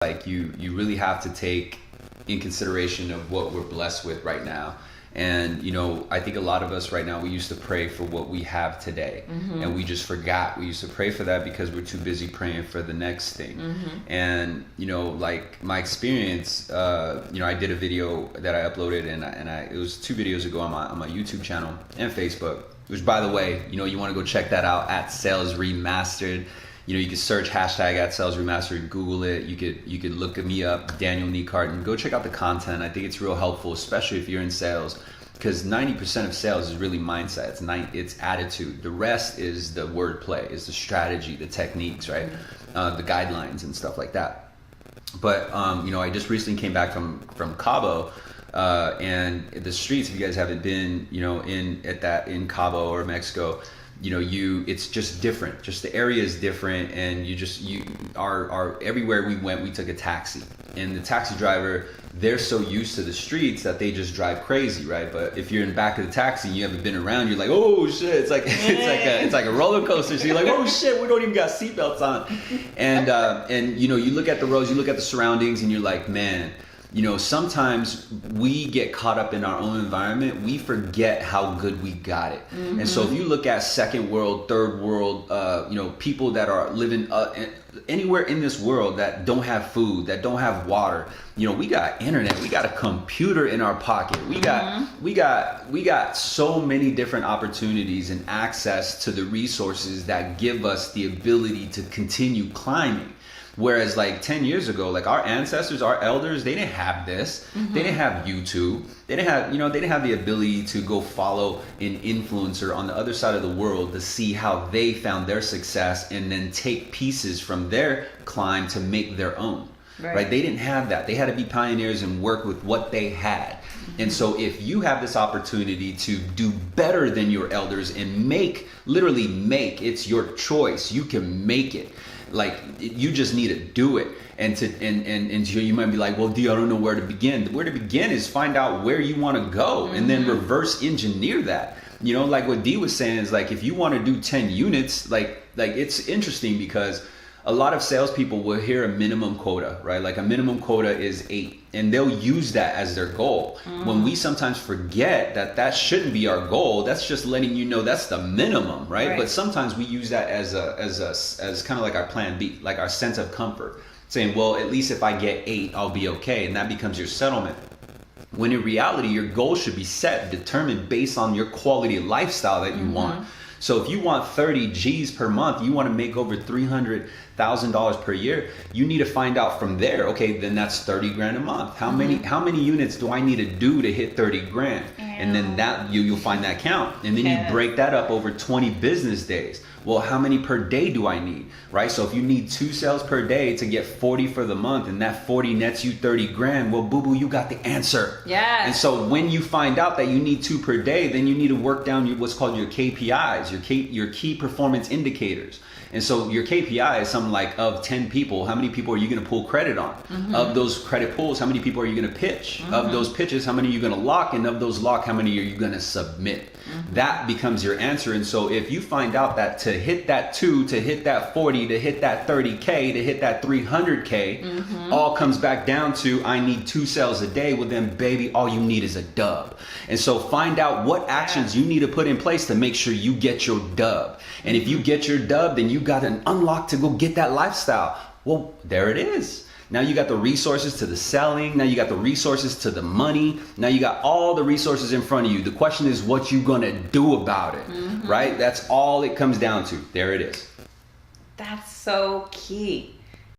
like you really have to take in consideration of what we're blessed with right now. And I think a lot of us right now, we used to pray for what we have today, and we just forgot. We used to pray for that because we're too busy praying for the next thing. And like my experience, I did a video that I uploaded, and it was 2 videos ago on my YouTube channel and Facebook, which, by the way, you want to go check that out at SalesRemastered. You can search hashtag at SalesRemastered, Google it. You could look me up, Daniel Nicart, and go check out the content. I think it's real helpful, especially if you're in sales, because 90% of sales is really mindset. It's attitude. The rest is the wordplay, is the strategy, the techniques, right? The guidelines and stuff like that. But I just recently came back from Cabo, and the streets. If you guys haven't been, in Cabo or Mexico, it's just different. Just the area is different, and everywhere we went, we took a taxi, and the taxi driver, they're so used to the streets that they just drive crazy, right? But if you're in the back of the taxi and you haven't been around, you're like, oh shit! It's like a roller coaster. So you're like, oh shit, we don't even got seatbelts on, and you look at the roads, you look at the surroundings, and you're like, man. Sometimes we get caught up in our own environment. We forget how good we got it. And so if you look at second world, third world, people that are living anywhere in this world that don't have food, that don't have water, we got internet, we got a computer in our pocket. We got so many different opportunities and access to the resources that give us the ability to continue climbing. Whereas like 10 years ago, like our ancestors, our elders, they didn't have this. They didn't have YouTube. They didn't have the ability to go follow an influencer on the other side of the world to see how they found their success and then take pieces from their climb to make their own. Right? They didn't have that. They had to be pioneers and work with what they had. And so if you have this opportunity to do better than your elders and literally make, it's your choice. You can make it. Like, you just need to do it. And you might be like, well, D, I don't know where to begin. Where to begin is find out where you want to go and then reverse engineer that. Like what D was saying is, like, if you want to do 10 units, like it's interesting because a lot of salespeople will hear a minimum quota, right? Like a minimum quota is 8, and they'll use that as their goal. When we sometimes forget that shouldn't be our goal, that's just letting you know that's the minimum, right? But sometimes we use that as kind of like our plan B, like our sense of comfort, saying, well, at least if I get 8, I'll be okay, and that becomes your settlement. When in reality, your goal should be determined based on your quality of lifestyle that you want. So if you want 30 G's per month, you want to make over $300,000 per year, you need to find out from there, okay, then that's 30 grand a month. How many units do I need to do to hit 30 grand? And then that you'll find that count. And then you break that up over 20 business days. Well, how many per day do I need, right? So if you need 2 sales per day to get 40 for the month, and that 40 nets you 30 grand, well, boo-boo, you got the answer. Yeah. And so when you find out that you need 2 per day, then you need to work down what's called your KPIs, your key performance indicators. And so your KPI is something like, of 10 people, how many people are you going to pull credit on? Of those credit pulls, how many people are you going to pitch? Of those pitches, how many are you going to lock? And of those lock, how many are you going to submit? That becomes your answer. And so if you find out that to hit that 2, to hit that 40, to hit that 30K, to hit that 300K, all comes back down to, I need 2 sales a day. Well, then, baby, all you need is a dub. And so find out what actions you need to put in place to make sure you get your dub. And if you get your dub, then you got an unlock to go get that lifestyle. Well, there it is. Now you got the resources to the selling. Now you got the resources to the money. Now you got all the resources in front of you. The question is what you gonna do about it, right? That's all it comes down to. There it is. That's so key.